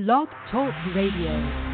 Blog Talk Radio.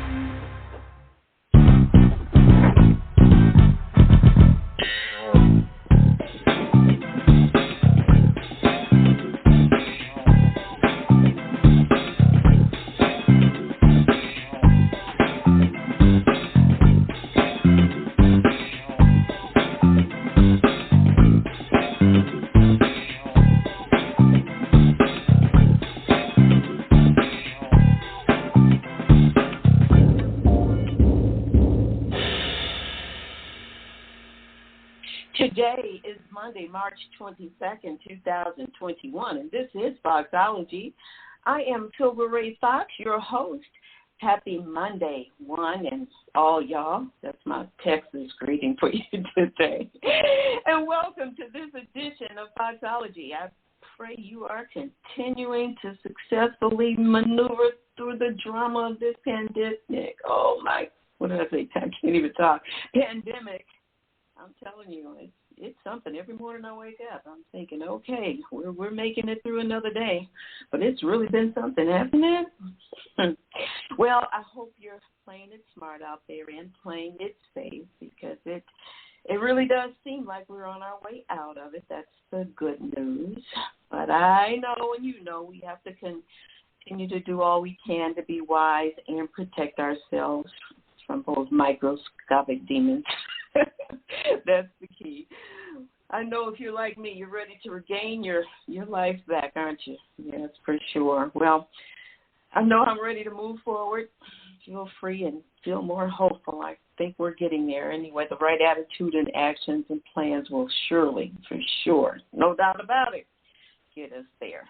Today is Monday, March 22nd, 2021, and this is Foxology. I am Silver Ray Fox, your host. Happy Monday, one and all y'all. That's my Texas greeting for you today. And welcome to this edition of Foxology. I pray you are continuing to successfully maneuver through the drama of this pandemic. Oh, my, what did I say? I can't even talk. Pandemic. I'm telling you, it's something. Every morning I wake up, I'm thinking, okay, we're making it through another day. But it's really been something, hasn't it? Well, I hope you're playing it smart out there and playing it safe, because it really does seem like we're on our way out of it. That's the good news. But I know, and you know, we have to continue to do all we can to be wise and protect ourselves from those microscopic demons. That's the key. I know if you're like me, you're ready to regain your life back, aren't you? Yes, for sure. Well, I know I'm ready to move forward, feel free, and feel more hopeful. I think we're getting there. Anyway, the right attitude and actions and plans will surely, for sure, no doubt about it, get us there.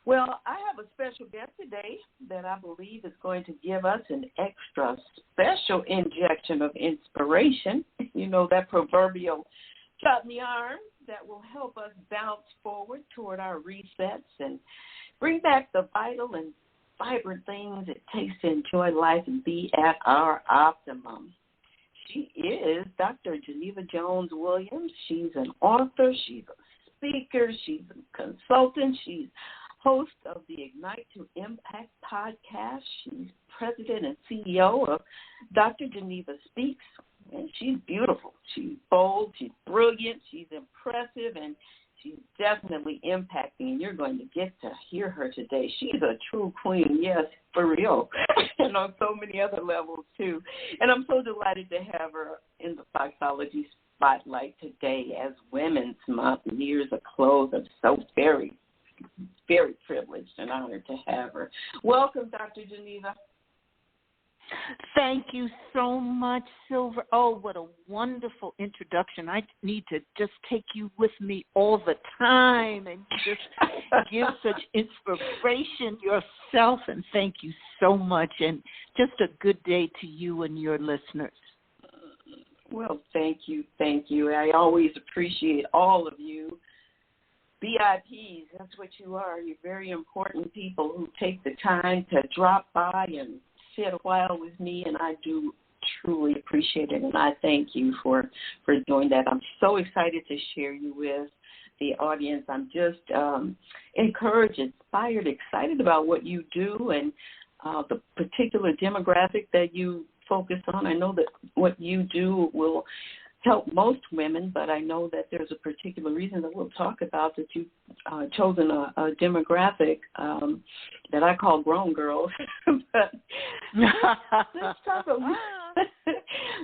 Well, I have a special guest today that I believe is going to give us an extra special injection of inspiration. You know, that proverbial shot in the arm that will help us bounce forward toward our resets and bring back the vital and vibrant things it takes to enjoy life and be at our optimum. She is Dr. Geneva Williams. She's an author. She's a speaker. She's a consultant. She's host of the Ignite to Impact podcast. She's president and CEO of Dr. Geneva Speaks, and she's beautiful. She's bold. She's brilliant. She's impressive, and she's definitely impacting, and you're going to get to hear her today. She's a true queen, yes, for real, and on so many other levels, too. And I'm so delighted to have her in the Foxology spotlight today as Women's Month nears a close. I'm so very privileged and honored to have her. Welcome, Dr. Geneva. Thank you so much, Silver. Oh, what a wonderful introduction. I need to just take you with me all the time and just give such inspiration yourself, and thank you so much, and just a good day to you and your listeners. Well, thank you. I always appreciate all of you. VIPs, that's what you are. You're very important people who take the time to drop by and sit a while with me, and I do truly appreciate it, and I thank you for doing that. I'm so excited to share you with the audience. I'm just encouraged, inspired, excited about what you do and the particular demographic that you focus on. I know that what you do will help most women, but I know that there's a particular reason that we'll talk about, that you've chosen a demographic that I call grown girls. But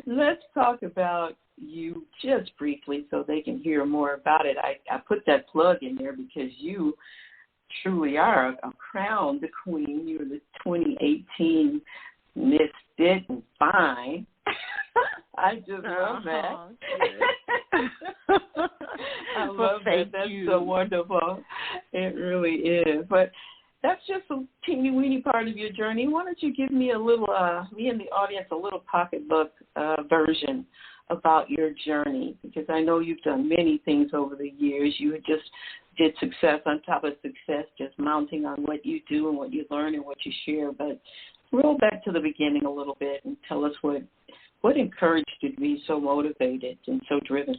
let's talk about you just briefly so they can hear more about it. I put that plug in there because you truly are a crowned queen. You're the 2018 Miss Fit and Fine. I just love that. I love that. That's so wonderful. It really is. But that's just a teeny weeny part of your journey. Why don't you give me a little, me and the audience, a little pocketbook version about your journey? Because I know you've done many things over the years. You just did success on top of success, just mounting on what you do and what you learn and what you share. But roll back to the beginning a little bit and tell us what encouraged you to be so motivated and so driven?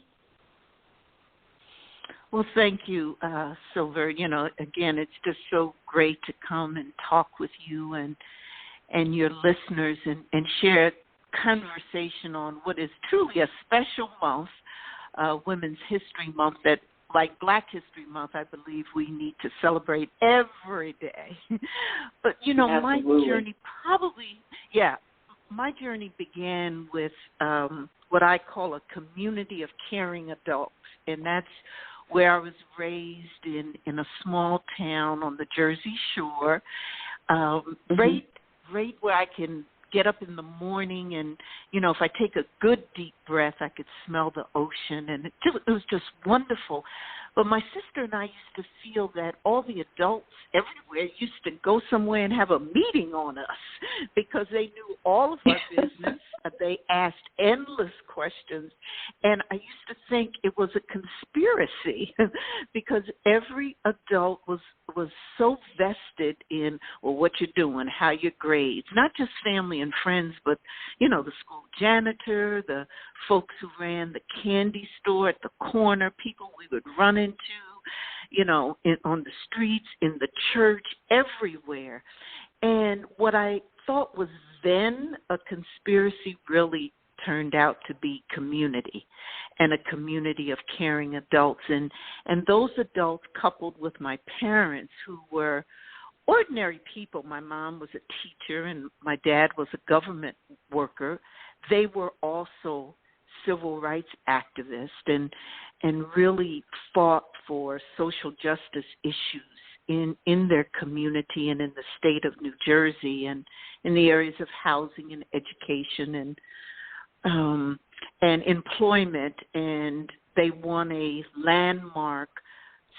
Well, thank you, Silver. You know, again, it's just so great to come and talk with you and and your listeners and share conversation on what is truly a special month, Women's History Month, that, like Black History Month, I believe we need to celebrate every day. But, Absolutely. my journey began with what I call a community of caring adults, and that's where I was raised in a small town on the Jersey Shore, right where I can get up in the morning and, if I take a good deep breath, I could smell the ocean, and it was just wonderful. But my sister and I used to feel that all the adults everywhere used to go somewhere and have a meeting on us because they knew all of our business. They asked endless questions, and I used to think it was a conspiracy because every adult was so vested in, well, what you're doing, how your grades, not just family and friends, but, the school janitor, the folks who ran the candy store at the corner, people we would run into, on the streets, in the church, everywhere. And what I thought was then a conspiracy really turned out to be community, and a community of caring adults. And those adults, coupled with my parents, who were ordinary people. My mom was a teacher and my dad was a government worker. They were also civil rights activists and really fought for social justice issues in their community and in the state of New Jersey, and in the areas of housing and education and employment. And they won a landmark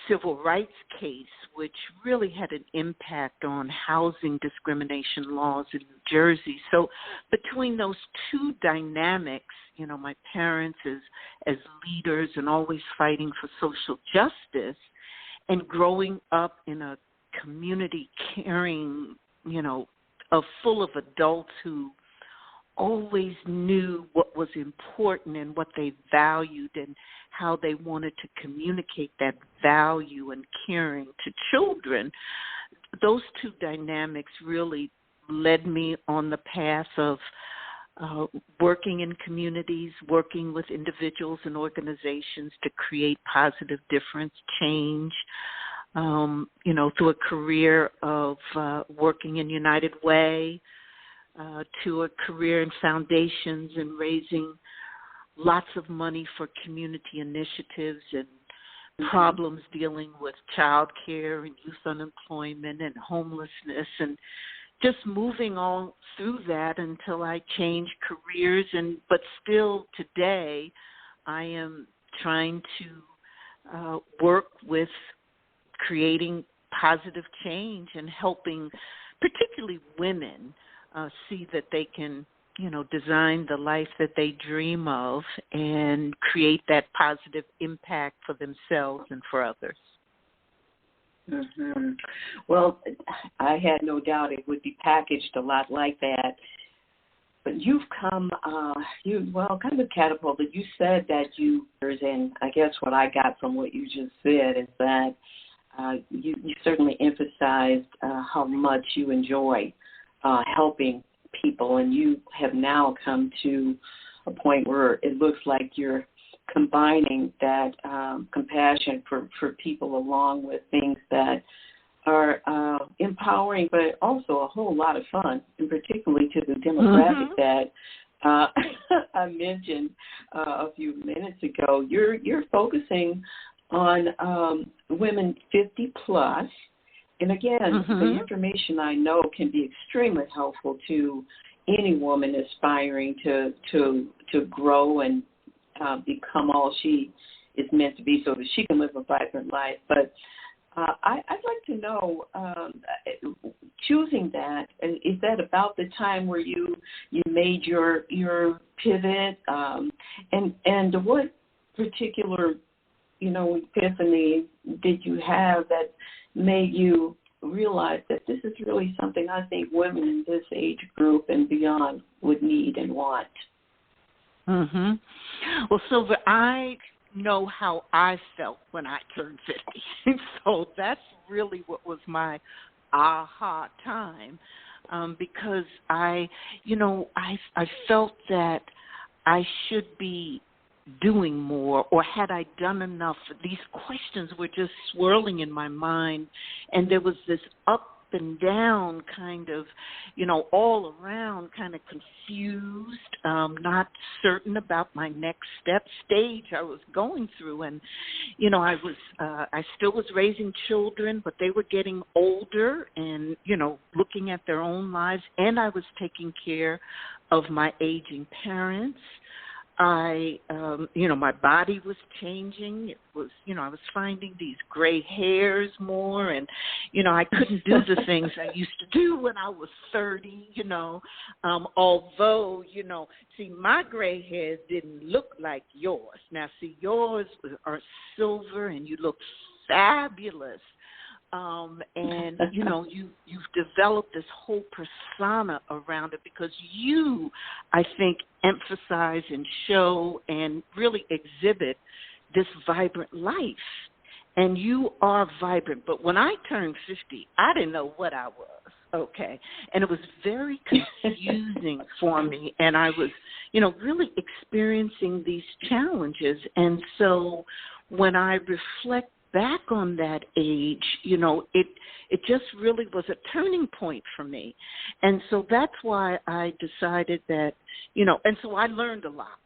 civil rights case, which really had an impact on housing discrimination laws in New Jersey. So between those two dynamics, my parents as leaders and always fighting for social justice, and growing up in a community caring, full of adults who always knew what was important and what they valued and how they wanted to communicate that value and caring to children. Those two dynamics really led me on the path of working in communities, working with individuals and organizations to create positive difference, change, through a career of working in United Way, to a career in foundations and raising lots of money for community initiatives and problems dealing with child care and youth unemployment and homelessness, and just moving all through that until I changed careers. But still today I am trying to work with creating positive change and helping particularly women see that they can, design the life that they dream of and create that positive impact for themselves and for others. Mm-hmm. Well, I had no doubt it would be packaged a lot like that. But you've come, kind of catapulted. You said that and I guess what I got from what you just said is that you certainly emphasized how much you enjoy helping people, and you have now come to a point where it looks like you're combining that compassion for people along with things that are empowering, but also a whole lot of fun, and particularly to the demographic that I mentioned a few minutes ago. You're focusing on women 50 plus. And again, the information I know can be extremely helpful to any woman aspiring to grow and become all she is meant to be, so that she can live a vibrant life. But I'd like to know, choosing that, is that about the time where you made your pivot, and what particular epiphany did you have that made you realize that this is really something I think women in this age group and beyond would need and want? Well, Silver, I know how I felt when I turned 50. So that's really what was my aha time. because I felt that I should be doing more, or had I done enough? These questions were just swirling in my mind, and there was this up and down kind of, all around kind of confused, not certain about my next stage I was going through. And, I still was raising children, but they were getting older and, looking at their own lives, and I was taking care of my aging parents. My body was changing. It was, I was finding these gray hairs more, and, I couldn't do the things I used to do when I was 30, although, my gray hairs didn't look like yours. Now, yours are silver, and you look fabulous. And, you've developed this whole persona around it because you, I think, emphasize and show and really exhibit this vibrant life. And you are vibrant. But when I turned 50, I didn't know what I was, okay? And it was very confusing for me. And I was, really experiencing these challenges. And so when I reflect back on that age, it just really was a turning point for me. And so that's why I decided that, and so I learned a lot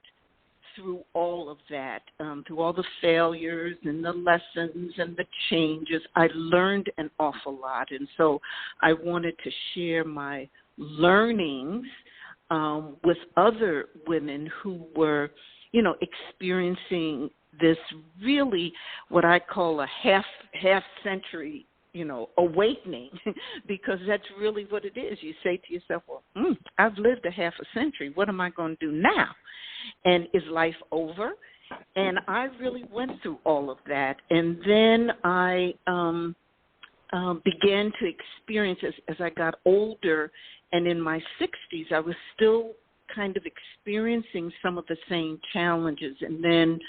through all of that, through all the failures and the lessons and the changes. I learned an awful lot. And so I wanted to share my learnings with other women who were, experiencing this really what I call a half century, awakening, because that's really what it is. You say to yourself, well, I've lived a half a century. What am I going to do now? And is life over? And I really went through all of that. And then I began to experience, as I got older and in my 60s, I was still kind of experiencing some of the same challenges. And then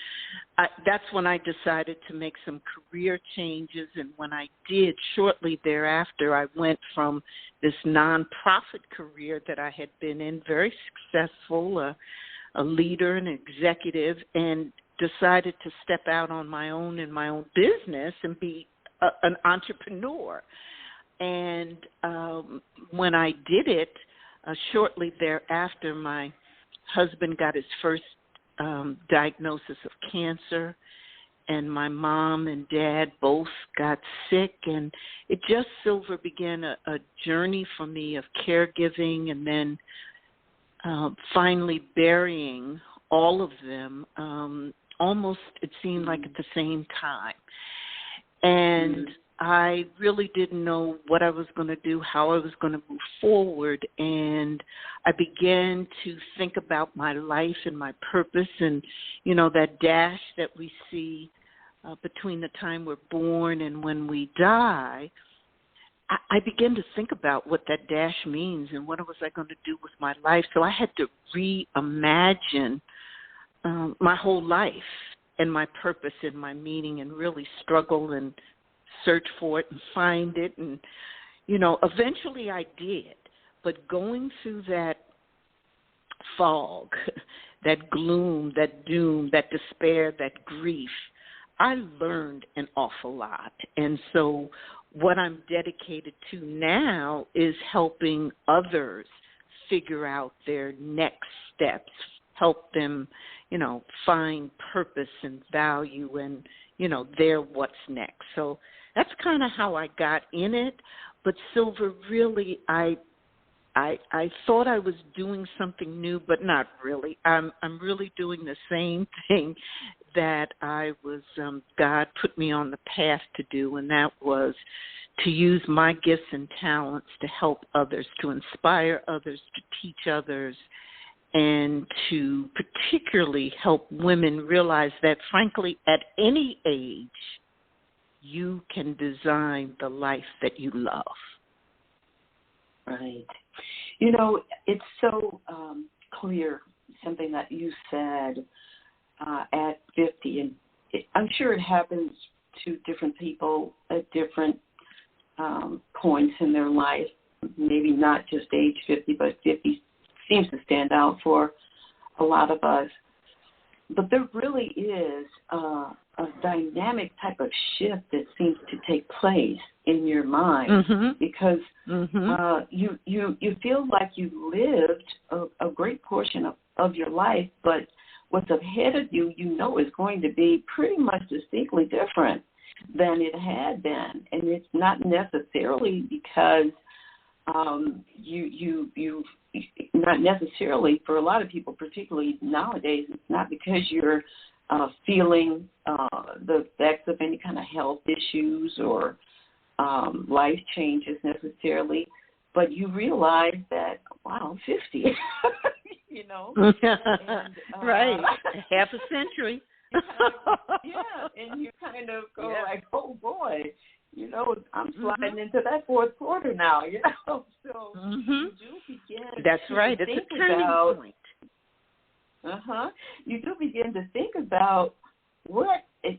that's when I decided to make some career changes. And when I did, shortly thereafter, I went from this nonprofit career that I had been in, very successful, a leader, an executive, and decided to step out on my own in my own business and be an entrepreneur. And when I did it, shortly thereafter, my husband got his first diagnosis of cancer, and my mom and dad both got sick, and it just, Silver, began a journey for me of caregiving, and then finally burying all of them, almost, it seemed like at the same time. And I really didn't know what I was going to do, how I was going to move forward, and I began to think about my life and my purpose and, that dash that we see between the time we're born and when we die. I began to think about what that dash means and what was I going to do with my life. So I had to reimagine my whole life and my purpose and my meaning, and really struggle and search for it and find it. And, eventually I did. But going through that fog, that gloom, that doom, that despair, that grief, I learned an awful lot. And so what I'm dedicated to now is helping others figure out their next steps, help them, find purpose and value and, their what's next. So that's kind of how I got in it. But Silver, really, I thought I was doing something new, but not really. I'm really doing the same thing that I was, God put me on the path to do, and that was to use my gifts and talents to help others, to inspire others, to teach others, and to particularly help women realize that, frankly, at any age, you can design the life that you love. Right. It's so clear, something that you said at 50, and I'm sure it happens to different people at different points in their life. maybe not just age 50, but 50 seems to stand out for a lot of us. But there really is a dynamic type of shift that seems to take place in your mind, because you feel like you lived a great portion of your life, but what's ahead of you, is going to be pretty much distinctly different than it had been. And it's not necessarily because you not necessarily for a lot of people, particularly nowadays, it's not because you're feeling the effects of any kind of health issues or life changes necessarily, but you realize that, wow, I'm 50, and, right, half a century. And you kind of go like, oh boy, I'm sliding into that fourth quarter now, so you do begin That's right, it's a turning point. You do begin to think about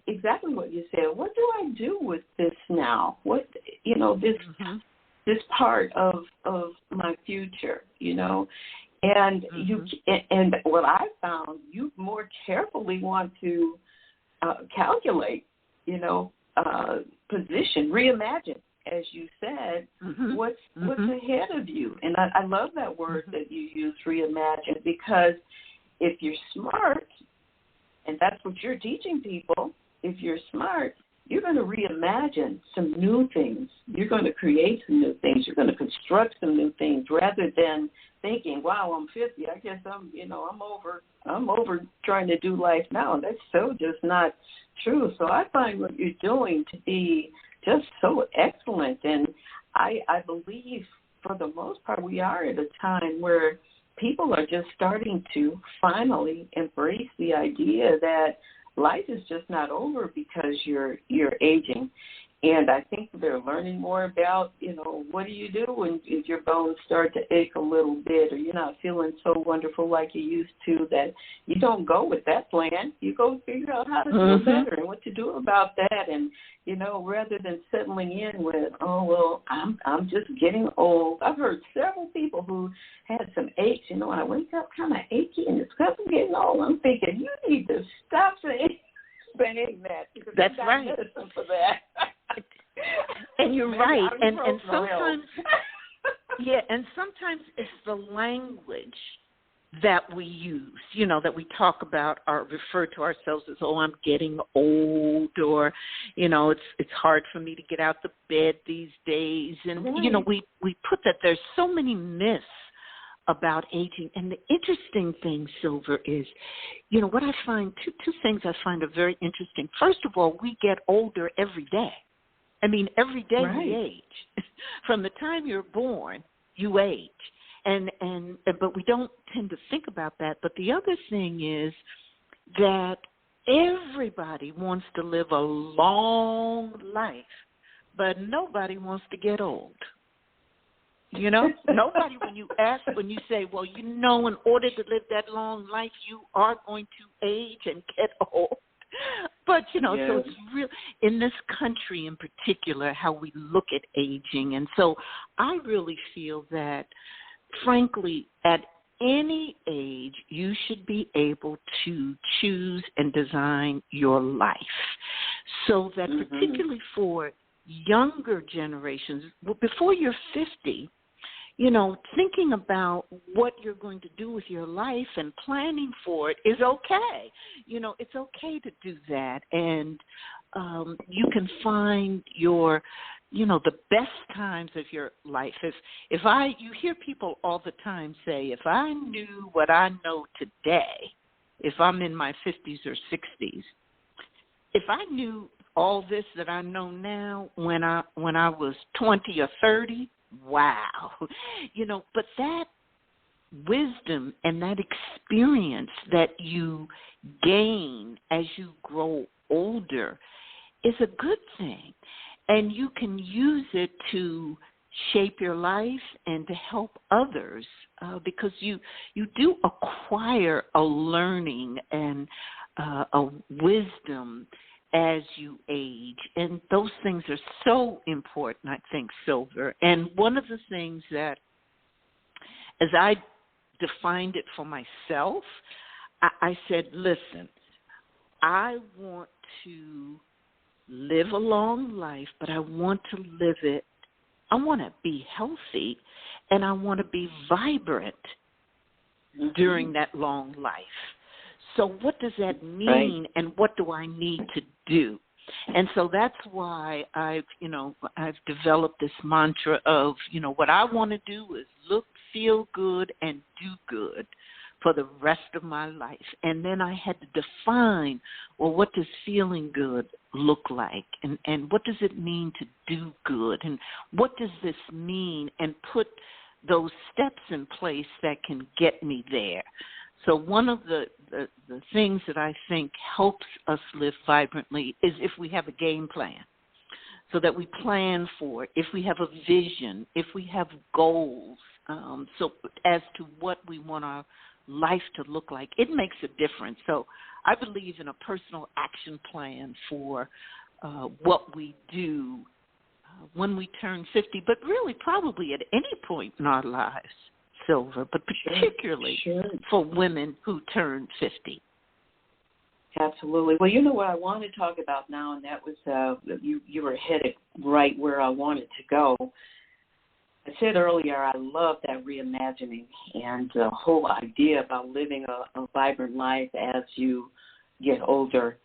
exactly what you said. What do I do with this now? What, this part of my future, and and what I found, you more carefully want to calculate, position, reimagine, as you said, what's ahead of you. And I love that word that you use, reimagine, because if you're smart, and that's what you're teaching people, if you're smart, you're going to reimagine some new things. You're going to create some new things. You're going to construct some new things rather than thinking, wow, I'm 50. I guess I'm over trying to do life now. That's so just not true. So I find what you're doing to be just so excellent. And I believe for the most part we are at a time where people are just starting to finally embrace the idea that life is just not over because you're aging. And I think they're learning more about, what do you do when if your bones start to ache a little bit, or you're not feeling so wonderful like you used to, that you don't go with that plan. You go figure out how to do better and what to do about that. And, rather than settling in with, oh, well, I'm just getting old. I've heard several people who had some aches, and I wake up kind of achy, and it's because I'm getting old. I'm thinking, you need to stop saying that. Because that's I've got right. medicine for that. And you're right. And sometimes, and sometimes it's the language that we use, that we talk about or refer to ourselves as, oh, I'm getting old, or, it's hard for me to get out the bed these days. And, we put that there's so many myths about aging. And the interesting thing, Silver, is, what I find, two things I find are very interesting. First of all, we get older every day. I mean, every day we age. From the time you're born, you age. But we don't tend to think about that. But the other thing is that everybody wants to live a long life, but nobody wants to get old. Nobody, when you say, well, in order to live that long life, you are going to age and get old. But, so it's real in this country in particular, how we look at aging. And so I really feel that, frankly, at any age, you should be able to choose and design your life. So that particularly for younger generations, before you're 50, thinking about what you're going to do with your life and planning for it is okay. It's okay to do that. And you can find your, the best times of your life. You hear people all the time say, if I knew what I know today, if I'm in my 50s or 60s, if I knew all this that I know now when I was 20 or 30, wow. But that wisdom and that experience that you gain as you grow older is a good thing. And you can use it to shape your life and to help others because you do acquire a learning and a wisdom as you age. And those things are so important, I think, Silver. And one of the things that, as I defined it for myself, I said, listen, I want to live a long life, but I want to live it. I want to be healthy, and I want to be vibrant during that long life. So what does that mean, and what do I need to do? And so that's why I've developed this mantra of, what I want to do is look, feel good, and do good for the rest of my life. And then I had to define, well, what does feeling good look like? And what does it mean to do good? And what does this mean? And put those steps in place that can get me there. So one of the things that I think helps us live vibrantly is if we have a game plan, so that we plan for it, if we have a vision, if we have goals, so as to what we want our life to look like, it makes a difference. So I believe in a personal action plan for what we do when we turn 50, but really probably at any point in our lives, Silver, but particularly for women who turn 50. Absolutely. Well, what I want to talk about now, and that was you were headed right where I wanted to go. I said earlier, I love that reimagining and the whole idea about living a vibrant life as you get older.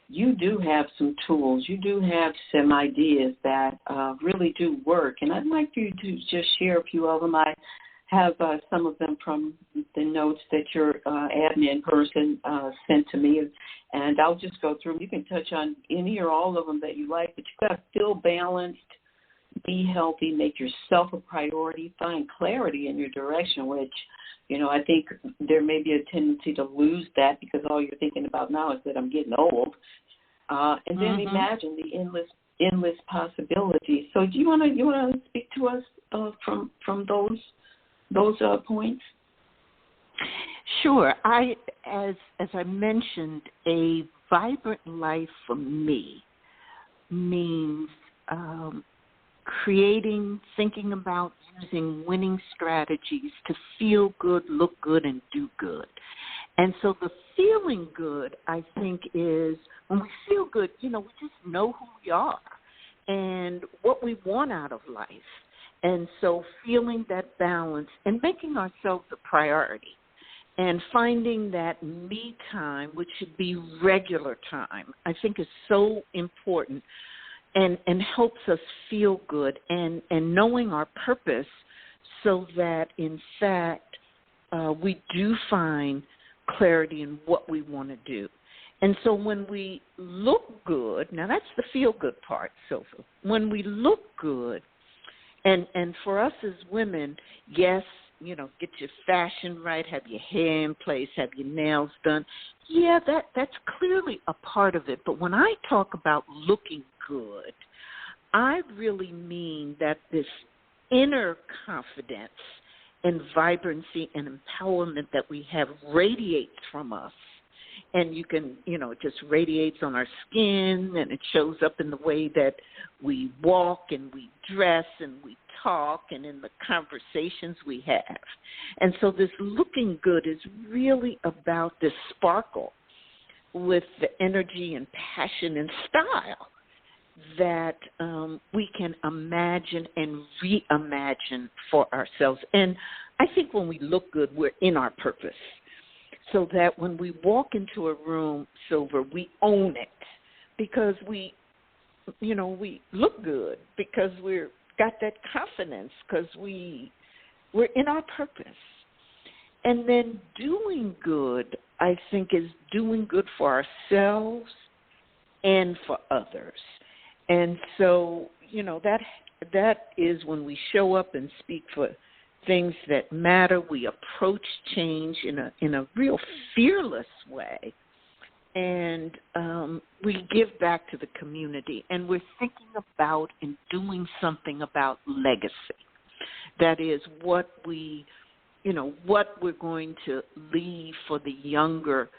You do have some tools. You do have some ideas that really do work, and I'd like you to just share a few of them. I have some of them from the notes that your admin person sent to me, and I'll just go through them. You can touch on any or all of them that you like, but you've got to feel balanced, be healthy, make yourself a priority, find clarity in your direction, which, I think there may be a tendency to lose that because all you're thinking about now is that I'm getting old. And then imagine the endless possibilities. So do you want to speak to us from those points? Sure. As I mentioned, a vibrant life for me means thinking about using winning strategies to feel good, look good, and do good. And so the feeling good, I think, is when we feel good, we just know who we are and what we want out of life. And so feeling that balance and making ourselves a priority and finding that me time, which should be regular time, I think is so important and helps us feel good and knowing our purpose so that, in fact, we do find clarity in what we want to do. And so when we look good, now that's the feel-good part, Silver. When we look good, and for us as women, yes, get your fashion right, have your hair in place, have your nails done. Yeah, that's clearly a part of it. But when I talk about looking good, I really mean that this inner confidence and vibrancy and empowerment that we have radiates from us. And you can, it just radiates on our skin, and it shows up in the way that we walk and we dress and we talk and in the conversations we have. And so this looking good is really about this sparkle with the energy and passion and style that we can imagine and reimagine for ourselves. And I think when we look good, we're in our purpose. So that when we walk into a room, Silver, we own it because we look good, because we're got that confidence, because we're in our purpose. And then doing good, I think, is doing good for ourselves and for others. And so, that is when we show up and speak for things that matter. We approach change in a real fearless way, and we give back to the community, and we're thinking about and doing something about legacy. That is what we're going to leave for the younger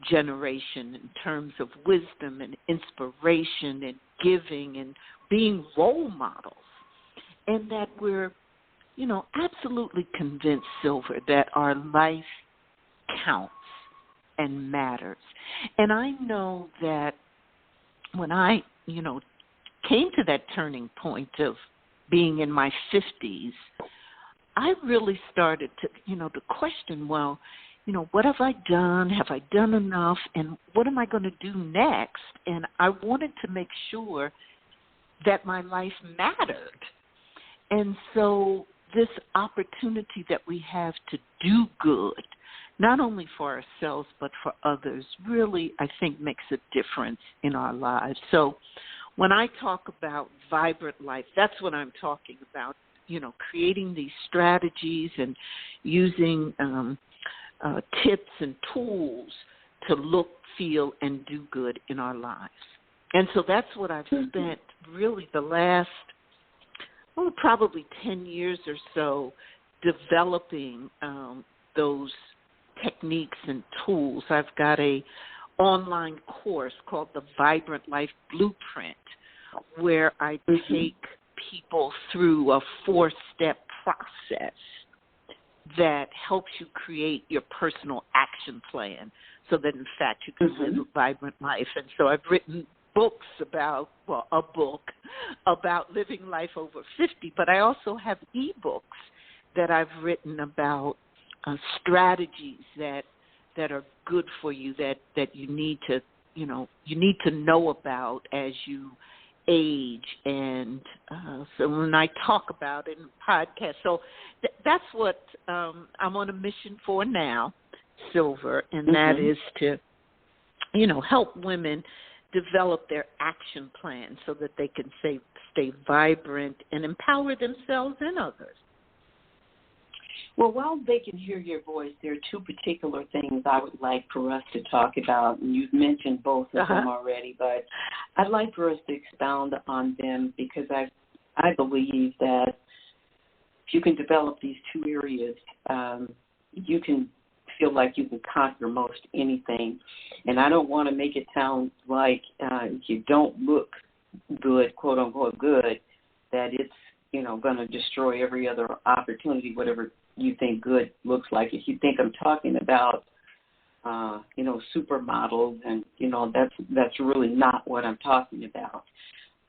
generation in terms of wisdom and inspiration and giving and being role models, and that we're, absolutely convinced, Silver, that our life counts and matters. And I know that when I, came to that turning point of being in my 50s, I really started to, to question, well, what have I done? Have I done enough? And what am I going to do next? And I wanted to make sure that my life mattered. And so this opportunity that we have to do good, not only for ourselves but for others, really, I think, makes a difference in our lives. So when I talk about vibrant life, that's what I'm talking about, creating these strategies and using tips and tools to look, feel, and do good in our lives. And so that's what I've spent really the last, probably 10 years or so developing those techniques and tools. I've got a online course called the Vibrant Life Blueprint, where I take people through a 4-step process that helps you create your personal action plan so that, in fact, you can live a vibrant life. And so I've written books about, a book about living life over 50, but I also have ebooks that I've written about strategies that are good for you, that you need to, you need to know about as you age. And so when I talk about it in podcasts, so that's what I'm on a mission for now, Silver, and that is to, help women develop their action plan so that they can stay vibrant and empower themselves and others. Well, while they can hear your voice, there are two particular things I would like for us to talk about, and you've mentioned both of them already, but I'd like for us to expound on them because I believe that if you can develop these two areas, you can feel like you can conquer most anything. And I don't want to make it sound like if you don't look good, quote unquote good, that it's, going to destroy every other opportunity, whatever you think good looks like. If you think I'm talking about, supermodels, and, that's really not what I'm talking about.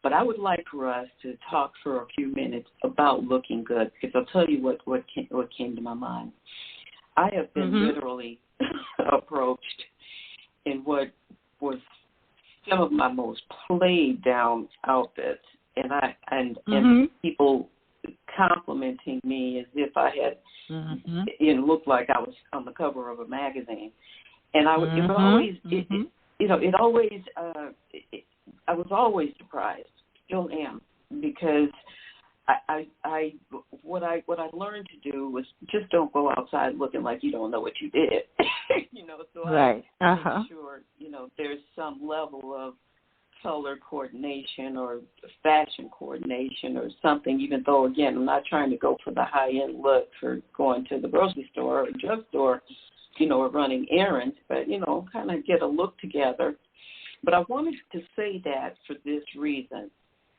But I would like for us to talk for a few minutes about looking good, because I'll tell you what came to my mind. I have been literally approached in what was some of my most played down outfits, and people complimenting me as if I had, it looked like I was on the cover of a magazine, and I was I was always surprised, still am, because what I learned to do was just don't go outside looking like you don't know what you did, So I make sure there's some level of color coordination or fashion coordination or something, even though, again, I'm not trying to go for the high-end look for going to the grocery store or drugstore, or running errands, but, kind of get a look together. But I wanted to say that for this reason,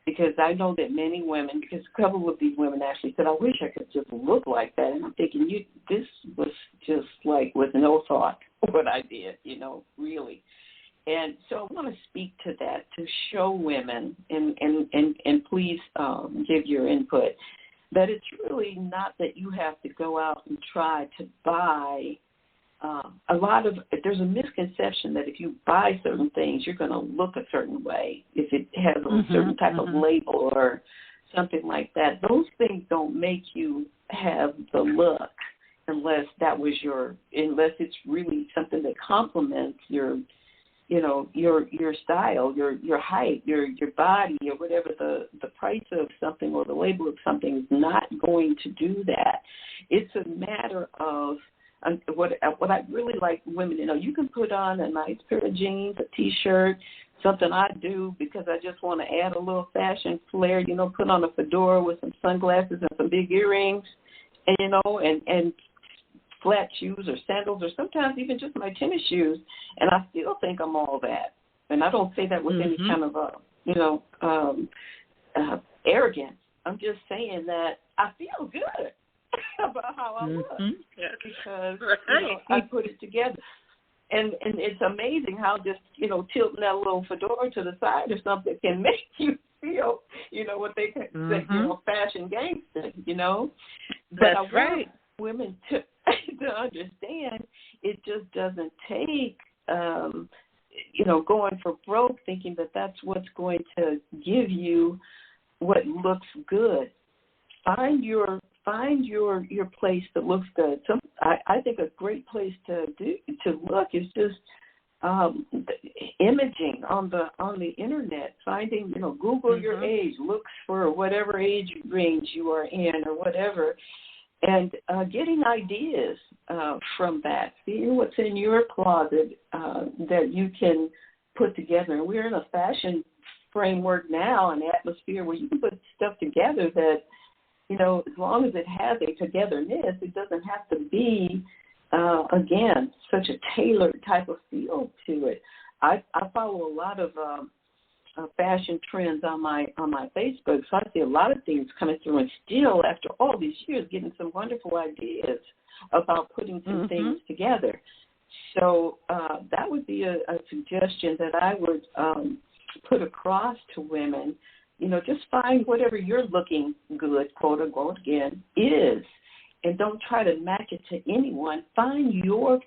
because I know that many women, because a couple of these women actually said, I wish I could just look like that. And I'm thinking, this was just like with no thought what I did, really. And so I want to speak to that, to show women, and please give your input, that it's really not that you have to go out and try to buy there's a misconception that if you buy certain things, you're going to look a certain way. If it has a certain type of label or something like that, those things don't make you have the look unless it's really something that complements your style, your height, your body, or whatever. The price of something or the label of something is not going to do that. It's a matter of what I really like women to know. You can put on a nice pair of jeans, a T-shirt, something I do because I just want to add a little fashion flair, put on a fedora with some sunglasses and some big earrings, and flat shoes or sandals or sometimes even just my tennis shoes, and I still think I'm all that. And I don't say that with any kind of arrogance. I'm just saying that I feel good about how I look because I put it together. And it's amazing how just, tilting that little fedora to the side or something can make you feel, what they say, fashion gangster, But That's I want women to understand it just doesn't take, going for broke thinking that that's what's going to give you what looks good. Find your place that looks good. I think a great place to look is just imaging on the internet. Finding, Google your age, look for whatever age range you are in or whatever, and getting ideas from that. Seeing what's in your closet that you can put together. And we're in a fashion framework now, an atmosphere where you can put stuff together that, as long as it has a togetherness, it doesn't have to be, again, such a tailored type of feel to it. I follow a lot of fashion trends on my Facebook, so I see a lot of things coming through, and still, after all these years, getting some wonderful ideas about putting some things together. So that would be a suggestion that I would put across to women. Just find whatever you're looking good, quote unquote, again, is, and don't try to match it to anyone. Find your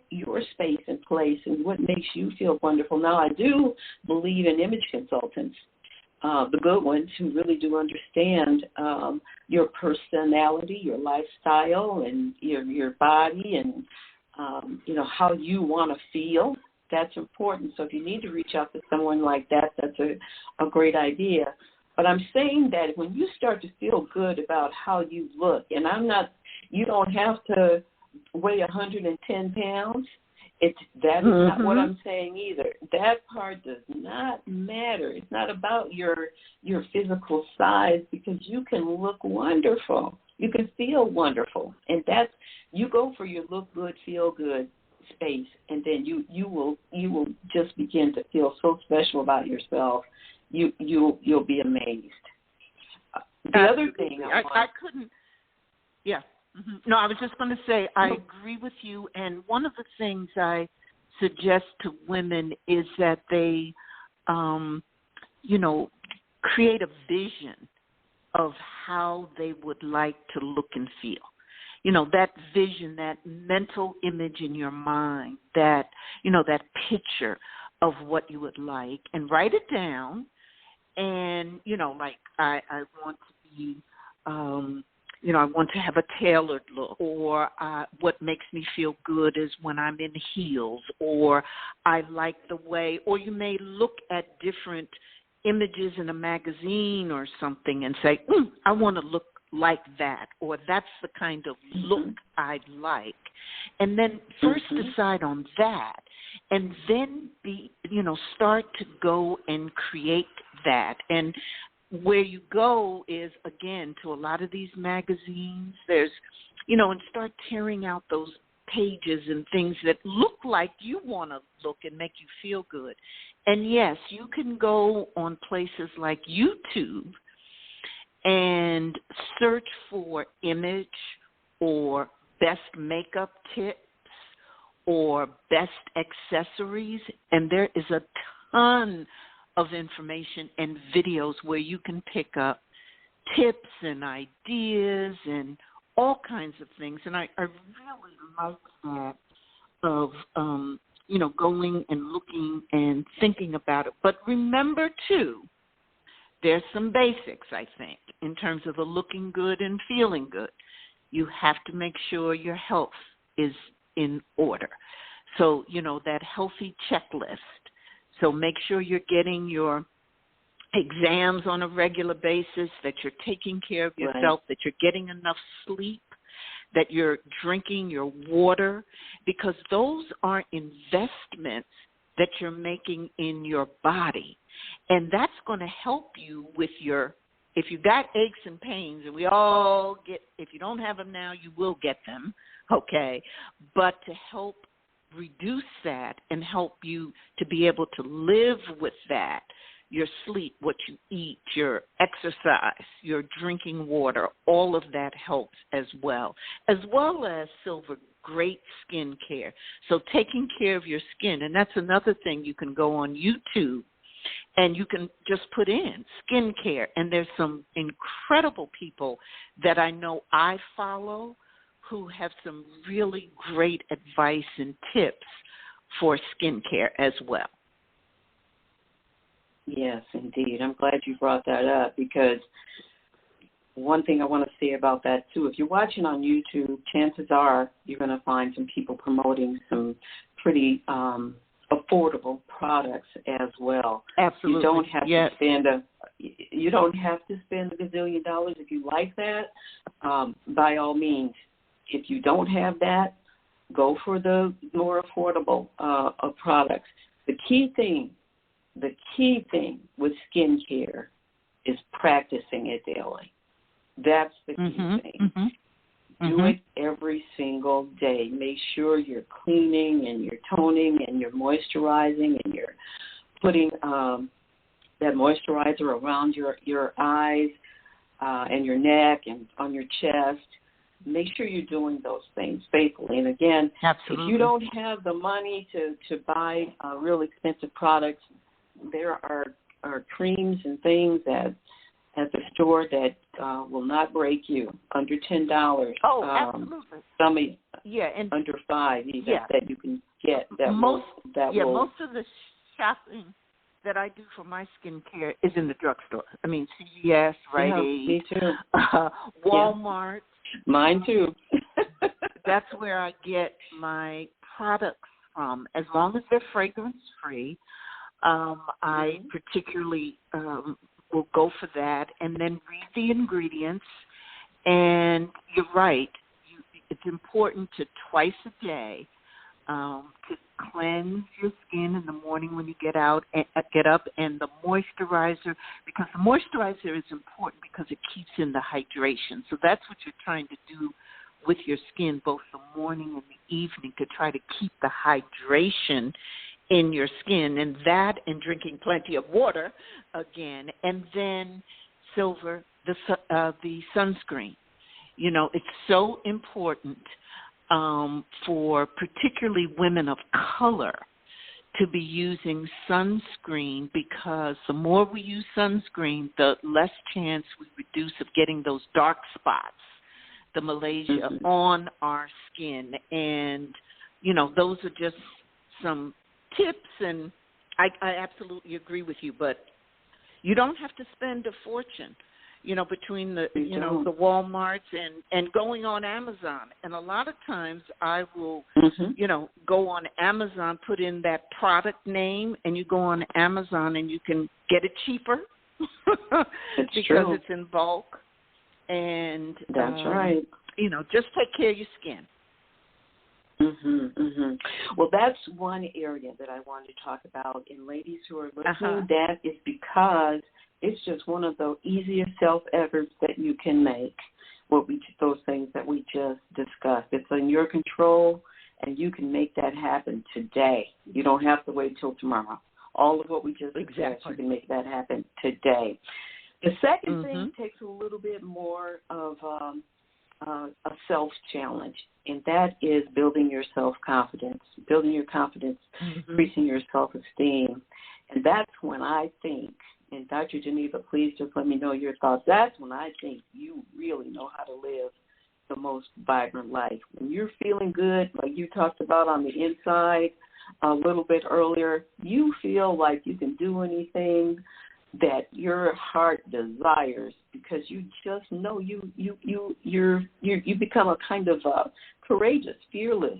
space and place and what makes you feel wonderful. Now, I do believe in image consultants, the good ones who really do understand your personality, your lifestyle, and your body, and how you want to feel. That's important. So if you need to reach out to someone like that, that's a great idea. But I'm saying that when you start to feel good about how you look, and you don't have to weigh 110 pounds. That is not what I'm saying either. That part does not matter. It's not about your physical size, because you can look wonderful. You can feel wonderful. And that's, you go for your look good, feel good space, and then you will just begin to feel so special about yourself. You'll be amazed. The other thing I couldn't. Yeah. No, I was just going to say I agree with you. And one of the things I suggest to women is that they, create a vision of how they would like to look and feel. That vision, that mental image in your mind, that picture of what you would like, and write it down. And, like I want to be, I want to have a tailored look, or what makes me feel good is when I'm in heels, or I like the way, or you may look at different images in a magazine or something and say, I want to look like that, or that's the kind of look I'd like. And then first decide on that, and then start to go and create that. And where you go is, again, to a lot of these magazines, there's, and start tearing out those pages and things that look like you want to look and make you feel good. And yes, you can go on places like YouTube and search for image or best makeup tips or best accessories, and there is a ton of information and videos where you can pick up tips and ideas and all kinds of things. And I really like that of, going and looking and thinking about it. But remember, too, there's some basics, I think, in terms of the looking good and feeling good. You have to make sure your health is in order. So, that healthy checklist. So make sure you're getting your exams on a regular basis, that you're taking care of yourself, that you're getting enough sleep, that you're drinking your water, because those are investments that you're making in your body. And that's going to help you with if you got aches and pains, and we all get, if you don't have them now, you will get them, okay, but to help reduce that and help you to be able to live with that, your sleep, what you eat, your exercise, your drinking water, all of that helps as well as Silver, great skin care. So taking care of your skin, and that's another thing. You can go on YouTube and you can just put in skin care, and there's some incredible people that I know I follow who have some really great advice and tips for skin care as well. Yes, indeed. I'm glad you brought that up, because one thing I want to say about that, too, if you're watching on YouTube, chances are you're going to find some people promoting some pretty affordable products as well. Absolutely. You don't have to spend a gazillion dollars. If you like that, by all means. If you don't have that, go for the more affordable products. The key thing with skincare is practicing it daily. That's the key thing. Do it every single day. Make sure you're cleaning and you're toning and you're moisturizing and you're putting that moisturizer around your eyes and your neck and on your chest. Make sure you're doing those things faithfully. And again, absolutely, if you don't have the money to buy real expensive products, there are creams and things at the store that will not break you, under $10. Oh, absolutely. Some and under $5 even that you can get. Most of the shopping that I do for my skincare is in the drugstore. I mean, CVS, Rite Aid, me too. Walmart. Mine too. That's where I get my products from, as long as they're fragrance-free. I particularly will go for that, and then read the ingredients. And you're right. It's important to twice a day to cleanse your skin in the morning when you get up, and the moisturizer, because the moisturizer is important because it keeps in the hydration. So that's what you're trying to do with your skin, both the morning and the evening, to try to keep the hydration in your skin, and that, and drinking plenty of water again, and then Silver, the sunscreen. You know, it's so important for particularly women of color to be using sunscreen, because the more we use sunscreen, the less chance we reduce of getting those dark spots, the Malaysia on our skin. And, you know, those are just some tips, and I absolutely agree with you, but you don't have to spend a fortune, you know, between the the Walmarts and going on Amazon. And a lot of times I will, go on Amazon, put in that product name, and you go on Amazon and you can get it cheaper because it's in bulk. And that's right. You know, just take care of your skin. Well, that's one area that I wanted to talk about. And ladies who are listening, that is because it's just one of the easiest self-efforts that you can make, those things that we just discussed. It's in your control, and you can make that happen today. You don't have to wait till tomorrow. All of what we just discussed, you can make that happen today. The second thing takes a little bit more of a self-challenge, and that is building your self-confidence, increasing your self-esteem. And that's when I think, and Dr. Geneva, please just let me know your thoughts, that's when I think you really know how to live the most vibrant life. When you're feeling good, like you talked about on the inside a little bit earlier, you feel like you can do anything that your heart desires, because you just know you become a kind of courageous, fearless,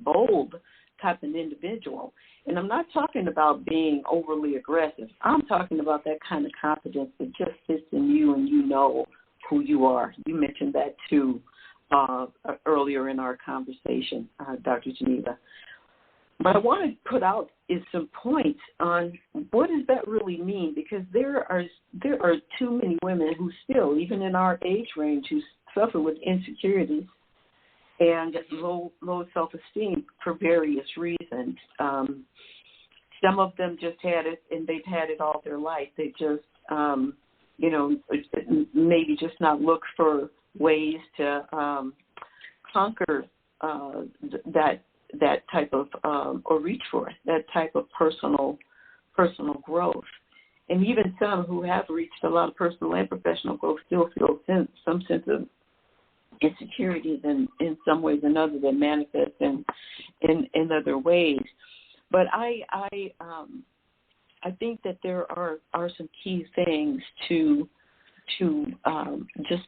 bold type of individual. And I'm not talking about being overly aggressive. I'm talking about that kind of confidence that just sits in you, and you know who you are. You mentioned that too earlier in our conversation, Dr. Geneva. What I want to put out is some points on what does that really mean, because there are too many women who still, even in our age range, who suffer with insecurities, and low self-esteem for various reasons. Some of them just had it, and they've had it all their life. They just, maybe just not look for ways to conquer that type of, or reach for it, that type of personal growth. And even some who have reached a lot of personal and professional growth still feel some sense of insecurities in some ways or another that manifest in other ways. But I think that there are some key things to just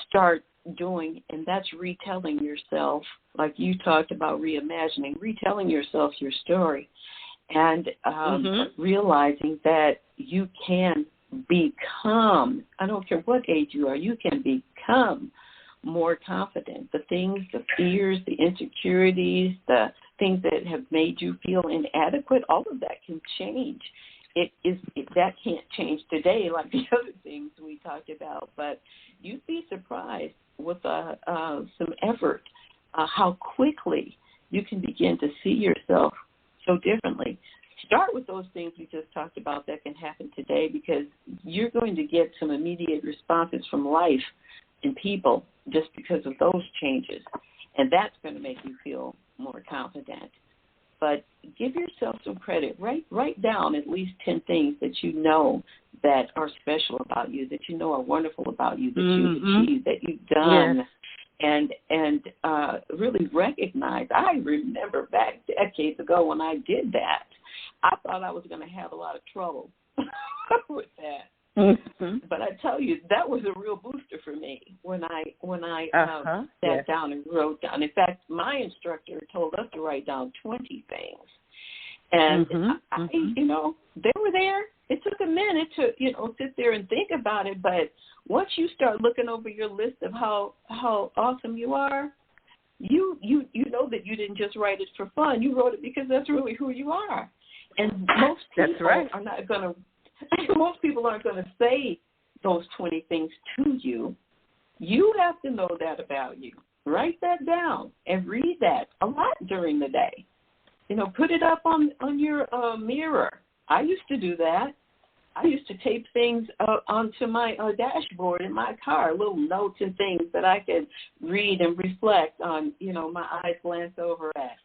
start doing, and that's retelling yourself, like you talked about reimagining, retelling yourself your story, and realizing that you can become, I don't care what age you are, you can become more confident. The things, the fears, the insecurities, the things that have made you feel inadequate, all of that can change. That can't change today like the other things we talked about, but you'd be surprised with some effort how quickly you can begin to see yourself so differently. Start with those things we just talked about that can happen today, because you're going to get some immediate responses from life and people just because of those changes, and that's going to make you feel more confident. But give yourself some credit. Write down at least 10 things that you know that are special about you, that you know are wonderful about you, that you've achieved, that you've done, and really recognize. I remember back decades ago when I did that, I thought I was going to have a lot of trouble with that. But I tell you, that was a real booster for me when I sat down and wrote down. In fact, my instructor told us to write down 20 things, and they were there. It took a minute to sit there and think about it, but once you start looking over your list of how awesome you are, you know that you didn't just write it for fun. You wrote it because that's really who you are. And most people are not going to. Most people aren't going to say those 20 things to you. You have to know that about you. Write that down and read that a lot during the day. Put it up on your mirror. I used to do that. I used to tape things onto my dashboard in my car, little notes and things that I could read and reflect on, my eyes glance over at.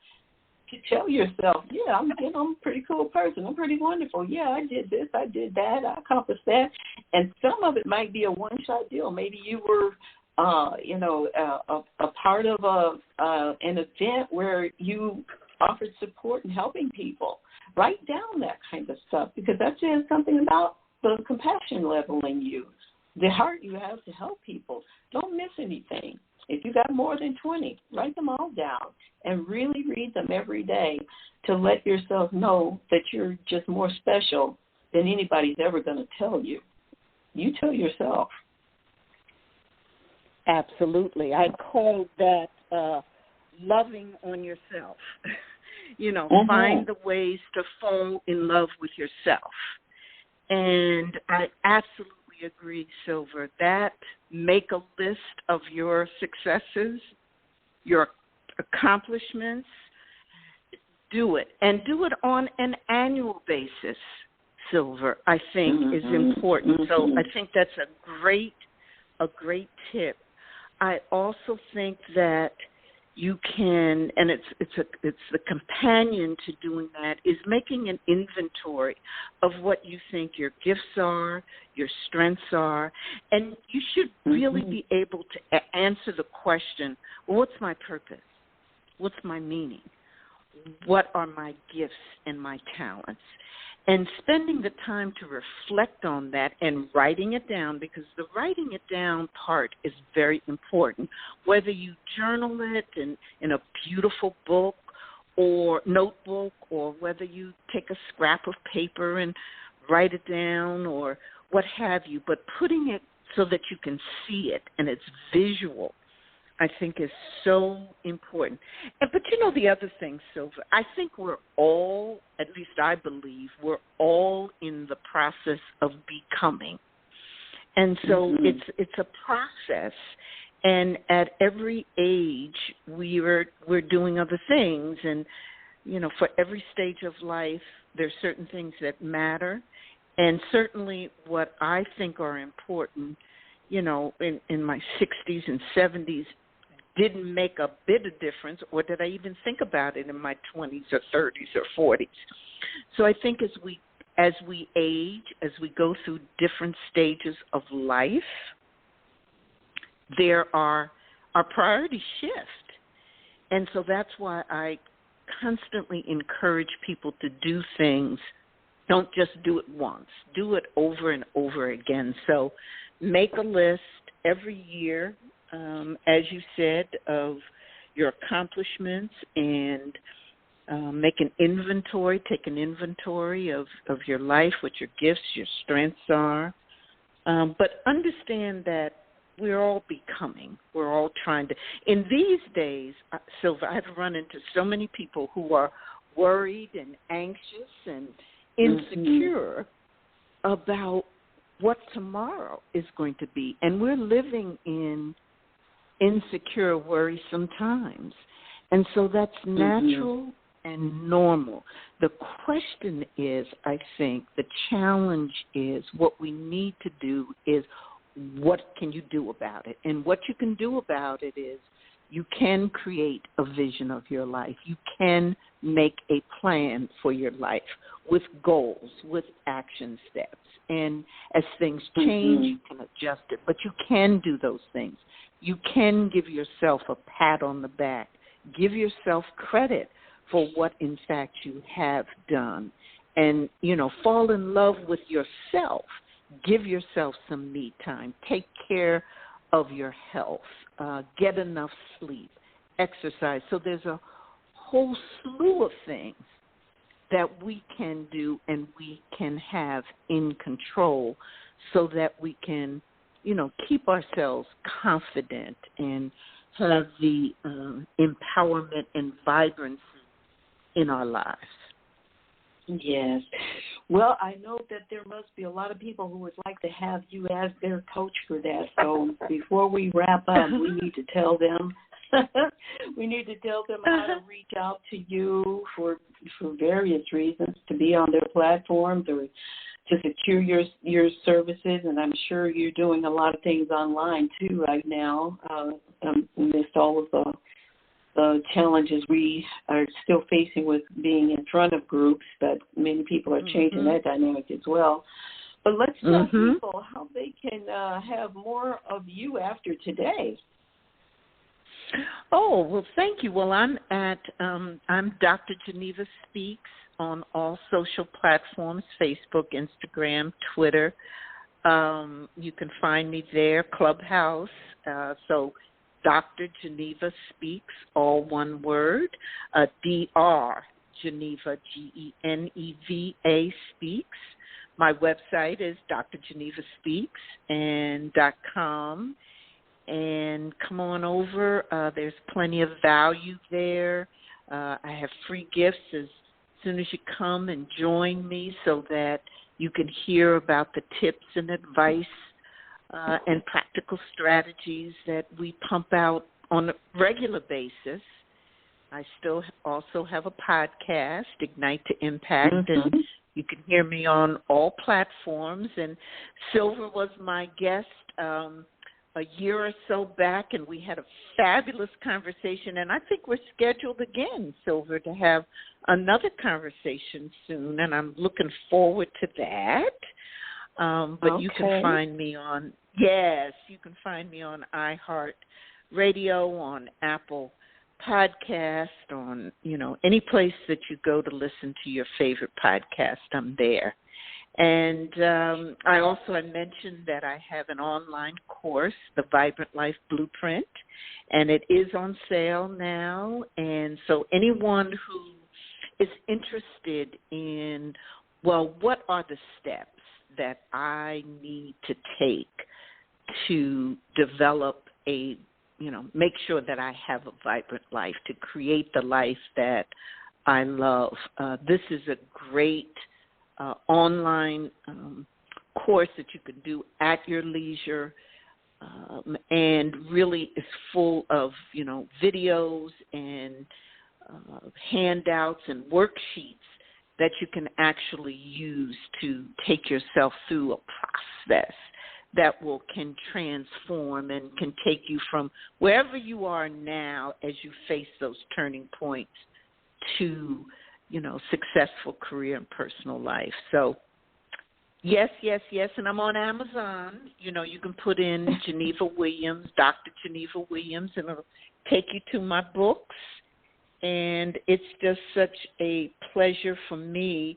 To tell yourself, I'm a pretty cool person. I'm pretty wonderful. Yeah, I did this. I did that. I accomplished that. And some of it might be a one-shot deal. Maybe you were, a part of an event where you offered support and helping people. Write down that kind of stuff, because that says something about the compassion level in you, the heart you have to help people. Don't miss anything. If you got more than 20, write them all down and really read them every day to let yourself know that you're just more special than anybody's ever going to tell you. You tell yourself. Absolutely. I call that loving on yourself. Find the ways to fall in love with yourself. And I absolutely agree, Silver, that make a list of your successes, your accomplishments, do it. And do it on an annual basis, Silver, I think is important. So I think that's a great tip. I also think that you can, and it's the companion to doing that, is making an inventory of what you think your gifts are, your strengths are, and you should really be able to answer the question, well, what's my purpose? What's my meaning? What are my gifts and my talents? And spending the time to reflect on that and writing it down, because the writing it down part is very important. Whether you journal it in a beautiful book or notebook, or whether you take a scrap of paper and write it down or what have you, but putting it so that you can see it and it's visual, I think is so important. But the other thing, Silver, I think we're all, at least I believe, we're all in the process of becoming. And so it's a process. And at every age, we're doing other things. And, for every stage of life, there's certain things that matter. And certainly what I think are important, in my 60s and 70s, didn't make a bit of difference, or did I even think about it in my 20s or 30s or 40s. So I think as we age, as we go through different stages of life, our priorities shift. And so that's why I constantly encourage people to do things. Don't just do it once. Do it over and over again. So make a list every year, as you said, of your accomplishments, and make an inventory, take an inventory of your life, what your gifts, your strengths are. But understand that we're all becoming. We're all trying to. In these days, Silva, I've run into so many people who are worried and anxious and insecure about what tomorrow is going to be. And we're living in insecure, worrisome times. And so that's natural and normal. The question is, I think, the challenge is, what we need to do is, what can you do about it? And what you can do about it is, you can create a vision of your life. You can make a plan for your life with goals, with action steps. And as things change, you can adjust it. But you can do those things. You can give yourself a pat on the back. Give yourself credit for what, in fact, you have done. And, fall in love with yourself. Give yourself some me time. Take care of your health. Get enough sleep. Exercise. So there's a whole slew of things that we can do and we can have in control, so that we can, keep ourselves confident and have the empowerment and vibrancy in our lives. Yes. Well, I know that there must be a lot of people who would like to have you as their coach for that. So before we wrap up, we need to tell them how to reach out to you for various reasons, to be on their platforms or to secure your services. And I'm sure you're doing a lot of things online too right now, amidst all of the challenges we are still facing with being in front of groups, but many people are changing that dynamic as well. But let's tell people how they can have more of you after today. Oh, well, thank you. Well, I'm Dr. Geneva Speaks on all social platforms, Facebook, Instagram, Twitter. You can find me there, Clubhouse. So Dr. Geneva Speaks, all one word, DR, Geneva, GENEVA Speaks. My website is drgenevaspeaks.com. And come on over. There's plenty of value there. I have free gifts as soon as you come and join me, so that you can hear about the tips and advice and practical strategies that we pump out on a regular basis. I still also have a podcast, Ignite to Impact, and you can hear me on all platforms. And Silver was my guest a year or so back, and we had a fabulous conversation. And I think we're scheduled again, Silver, to have another conversation soon, and I'm looking forward to that. But you can find me on, you can find me on iHeartRadio, on Apple Podcast, on, any place that you go to listen to your favorite podcast, I'm there. And I mentioned that I have an online course, The Vibrant Life Blueprint, and it is on sale now. And so anyone who is interested in, what are the steps that I need to take to develop make sure that I have a vibrant life, to create the life that I love. This is a great online course that you can do at your leisure, and really is full of, videos and handouts and worksheets that you can actually use to take yourself through a process that can transform and can take you from wherever you are now as you face those turning points to, successful career and personal life. So, yes, and I'm on Amazon. You can put in Geneva Williams, Dr. Geneva Williams, and it'll take you to my books. And it's just such a pleasure for me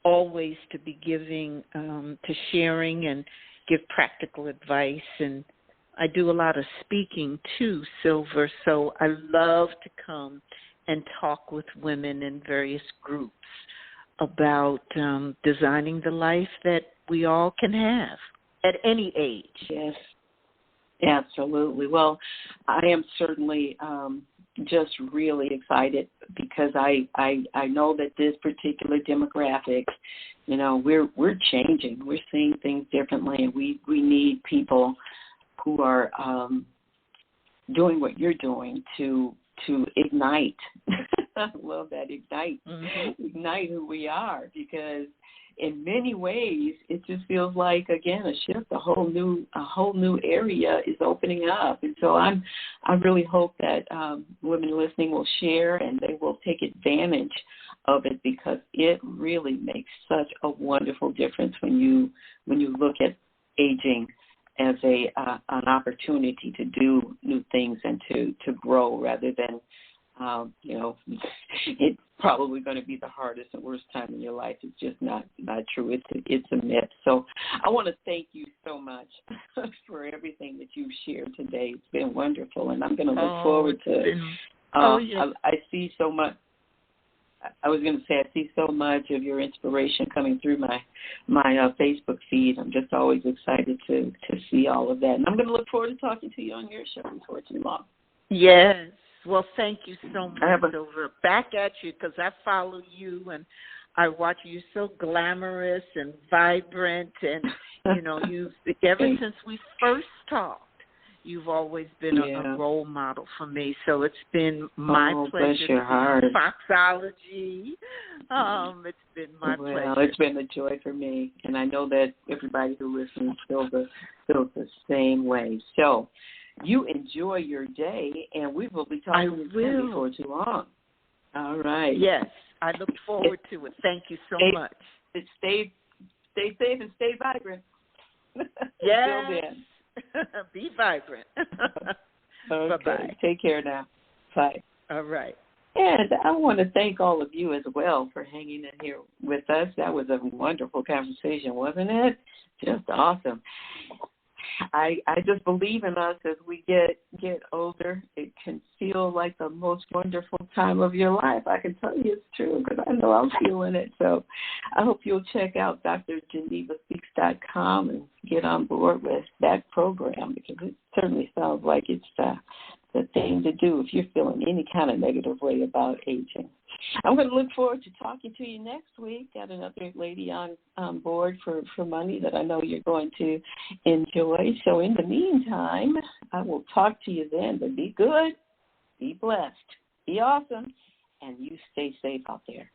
always to be giving, to sharing and give practical advice. And I do a lot of speaking too, Silver, so I love to come and talk with women in various groups about designing the life that we all can have at any age. Yes, absolutely. Well, I am certainly just really excited because I know that this particular demographic, we're changing. We're seeing things differently, and we need people who are doing what you're doing to ignite. I love that, ignite. Mm-hmm. Ignite who we are, because in many ways it just feels like, again, a shift. A whole new area is opening up, and so I really hope that women listening will share and they will take advantage of it, because it really makes such a wonderful difference when you look at aging as an opportunity to do new things and to grow, rather than it's probably going to be the hardest and worst time in your life. It's just not true. It's a myth. So I want to thank you so much for everything that you've shared today. It's been wonderful, and I'm going to look forward to it. I see so much. I was going to say, I see so much of your inspiration coming through my Facebook feed. I'm just always excited to see all of that. And I'm going to look forward to talking to you on your show before too long. Yes. Well, thank you so much, Silver. Back at you, because I follow you and I watch you. So glamorous and vibrant, and you've ever since we first talked, you've always been a role model for me. So it's been my pleasure. Bless your heart. Foxology. It's been my pleasure. It's been a joy for me, and I know that everybody who listens feels the same way. So you enjoy your day, and we will be talking again before too long. All right. Yes, I look forward to it. Thank you so much. Stay safe and stay vibrant. Yes. Be vibrant. Okay. Bye-bye. Take care now. Bye. All right. And I want to thank all of you as well for hanging in here with us. That was a wonderful conversation, wasn't it? Just awesome. I just believe in us as we get older. It can feel like the most wonderful time of your life. I can tell you it's true, because I know I'm feeling it. So I hope you'll check out DRGENEVASPEAKS.com and get on board with that program, because it certainly sounds like it's the thing to do if you're feeling any kind of negative way about aging. I'm going to look forward to talking to you next week. Got another lady on board for money that I know you're going to enjoy. So in the meantime, I will talk to you then. But be good, be blessed, be awesome, and you stay safe out there.